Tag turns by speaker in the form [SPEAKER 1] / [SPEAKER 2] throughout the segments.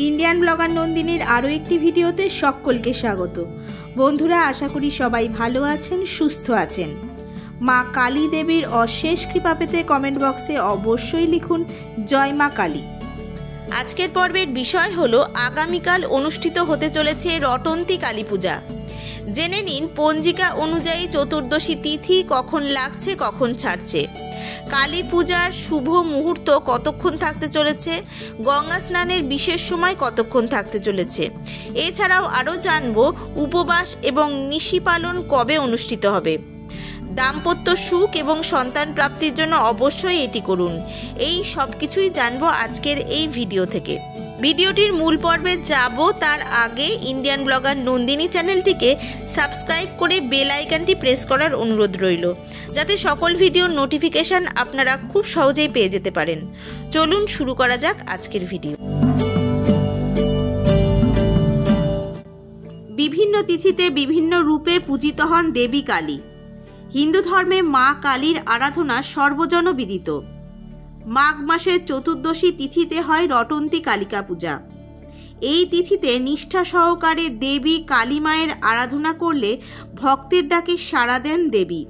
[SPEAKER 1] Indian blogger নন্দিনীর আরও একটি ভিডিওতে সকলকে স্বাগত। বন্ধুরা, আশা করি সবাই ভালো আছেন, সুস্থ আছেন। মা কালী দেবীর অশেষ কৃপা পেতে কমেন্ট বক্সে অবশ্যই লিখুন জয় মা কালী। আজকের পর্বের বিষয় হলো আগামীকাল অনুষ্ঠিত হতে চলেছে রটন্তী কালী পূজা। জেনে নিন পঞ্জিকা অনুযায়ী চতুর্দশী তিথি কখন লাগছে, কখন ছাড়ছে, কালী পূজার শুভ মুহূর্ত কতক্ষণ থাকতে চলেছে, গঙ্গা স্নানের বিশেষ সময় কতক্ষণ থাকতে চলেছে। এছাড়াও আরও জানব উপবাস এবং নিশি পালন কবে অনুষ্ঠিত হবে। দাম্পত্য সুখ এবং সন্তান প্রাপ্তির জন্য অবশ্যই এটি করুন। এই সব কিছুই জানব আজকের এই ভিডিও থেকে। ভিডিওটির মূল পর্বে যাব তার আগে ইন্ডিয়ান ব্লগার নন্দিনী চ্যানেলটিকে সাবস্ক্রাইব করে বেল আইকনটি প্রেস করার অনুরোধ রইল, যাতে সকল ভিডিওর নোটিফিকেশান আপনারা খুব সহজেই পেয়ে যেতে পারেন। চলুন শুরু করা যাক আজকের ভিডিও। বিভিন্ন তিথিতে বিভিন্ন রূপে পূজিত হন দেবী কালী। হিন্দু ধর্মে মা কালীর আরাধনা সর্বজনবিদিত। মাঘ মাসের চতুর্দশী তিথিতে হয় রটন্তী কালিকা পূজা। এই তিথিতে নিষ্ঠা সহকারে দেবী কালী মায়ের আরাধনা করলে ভক্তের ডাকে সাড়া দেন দেবী।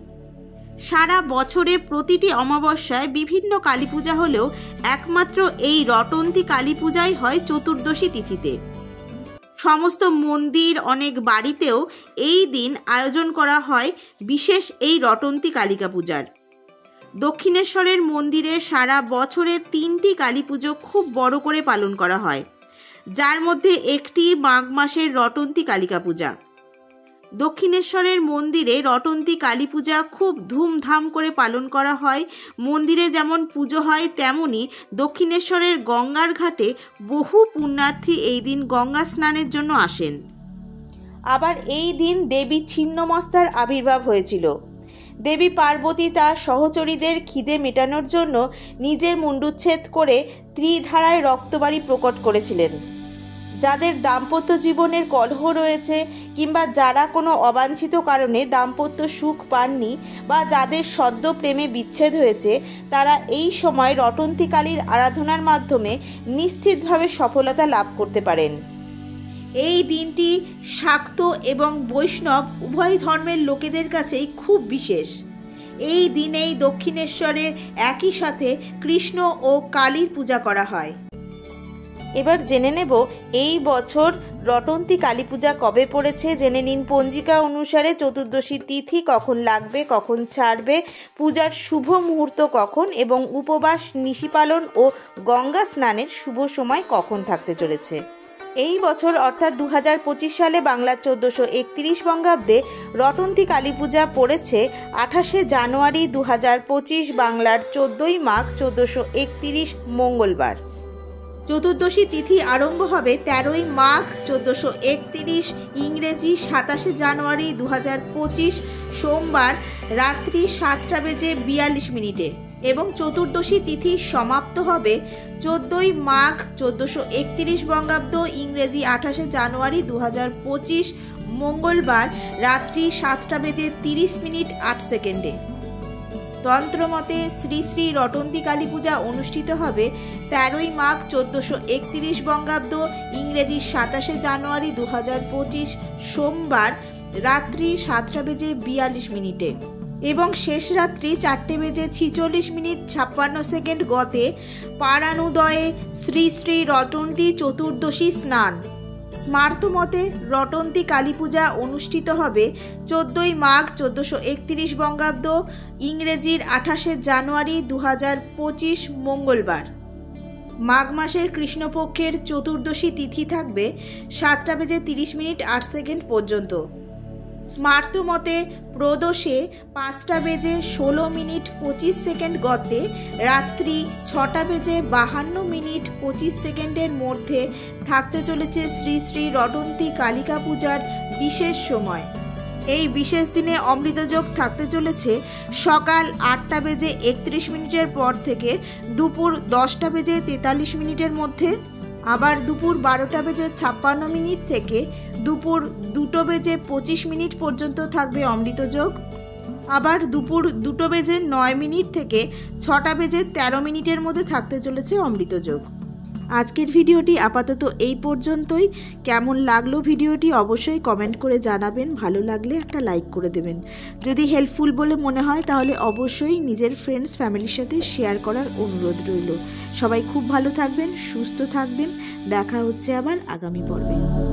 [SPEAKER 1] সারা বছরে প্রতিটি অমাবস্যায় বিভিন্ন কালী পূজা হলেও একমাত্র এই রটন্তী কালী পূজাই হয় চতুর্দশী তিথিতে। সমস্ত মন্দির, অনেক বাড়িতেও এই দিন আয়োজন করা হয় বিশেষ এই রটন্তী কালিকা পূজার। দক্ষিণেশ্বরের মন্দিরে সারা বছরে 3টি কালী পুজো খুব বড় করে পালন করা হয়, যার মধ্যে একটি মাঘ মাসের রটন্তী কালিকা পূজা। দক্ষিণেশ্বরের মন্দিরে রটন্তী কালী পূজা খুব ধুমধাম করে পালন করা হয়। মন্দিরে যেমন পুজো হয় তেমনি দক্ষিণেশ্বরের গঙ্গার ঘাটে বহু পুণ্যার্থী এই দিন গঙ্গা স্নানের জন্য আসেন। আবার এই দিন দেবী ছিন্নমস্তার আবির্ভাব হয়েছিল। দেবী পার্বতী তার সহচরীদের খিদে মেটানোর জন্য নিজের মুণ্ডুচ্ছেদ করে ত্রিধারায় রক্তবাড়ি প্রকট করেছিলেন। যাদের দাম্পত্য জীবনের কলহ রয়েছে কিংবা যারা কোনো অবাঞ্ছিত কারণে দাম্পত্য সুখ পাননি বা যাদের সদ্য প্রেমে বিচ্ছেদ হয়েছে, তারা এই সময় রটন্তী কালীর আরাধনার মাধ্যমে নিশ্চিতভাবে সফলতা লাভ করতে পারেন। এই দিনটি শাক্ত এবং বৈষ্ণব উভয় ধর্মের লোকেদের কাছেই খুব বিশেষ। এই দিনেই দক্ষিণেশ্বরের একই সাথে কৃষ্ণ ও কালীর পূজা করা হয়। এবার জেনে নেব এই বছর রটন্তী কালী পূজা কবে পড়েছে। জেনে নিন পঞ্জিকা অনুসারে চতুর্দশী তিথি কখন লাগবে, কখন ছাড়বে, পূজার শুভ মুহূর্ত কখন এবং উপবাস, নিশি পালন ও গঙ্গা স্নানের শুভ সময় কখন থাকতে চলেছে। এই বছর অর্থাৎ 2025 সালে বাংলার 1431 বঙ্গাব্দে রটন্তী কালী পূজা পড়েছে 28শে জানুয়ারি 2025, বাংলার 14ই মাঘ 1431 মঙ্গলবার। চতুর্দশী তিথি আরম্ভ হবে 13ই মাঘ 1431, ইংরেজি 27শে জানুয়ারি 2025 সোমবার রাত্রি 7:42 এবং চতুর্দশী তিথি সমাপ্ত হবে 14ই মাঘ 1431 বঙ্গাব্দ, ইংরেজি 28শে জানুয়ারি 2025 মঙ্গলবার রাত্রি 7:30 তন্ত্রমতে শ্রী শ্রী রটন্তী কালী পূজা অনুষ্ঠিত হবে 13ই মাঘ 1431 বঙ্গাব্দ, ইংরেজি 27শে জানুয়ারি 2025 সোমবার রাত্রি 7:42 এবং শেষ রাত্রি 4:46 গতে পারানুদয়ে শ্রী শ্রী রটন্তী চতুর্দশী স্নান। স্মার্ত মতে রটন্তী কালী পূজা অনুষ্ঠিত হবে 14ই মাঘ 1431 বঙ্গাব্দ, ইংরেজির 28শে জানুয়ারি 2025 মঙ্গলবার। মাঘ মাসের কৃষ্ণপক্ষের চতুর্দশী তিথি থাকবে 7:30 পর্যন্ত। স্মার্ত মতে প্রদোষে 5:16 গতে রাত্রি 6:52 মধ্যে থাকতে চলেছে শ্রী শ্রী রটন্তী কালিকা পূজার বিশেষ সময়। এই বিশেষ দিনে অমৃতযোগ থাকতে চলেছে সকাল 8:31 পর থেকে দুপুর 10:43 মধ্যে। আবার দুপুর 12:56 থেকে দুপুর 2:25 পর্যন্ত থাকবে অমৃতযোগ। আবার দুপুর 2:09 থেকে 6:13 মধ্যে থাকতে চলেছে অমৃতযোগ।
[SPEAKER 2] আজকের ভিডিওটি আপাতত এই পর্যন্তই। কেমন লাগলো ভিডিওটি অবশ্যই কমেন্ট করে জানাবেন, ভালো লাগলে একটা লাইক করে দেবেন। যদি হেল্পফুল বলে মনে হয় তাহলে অবশ্যই নিজের ফ্রেন্ডস ফ্যামিলির সাথে শেয়ার করার অনুরোধ রইল। সবাই খুব ভালো থাকবেন, সুস্থ থাকবেন। দেখা হচ্ছে আবার আগামী পর্বে।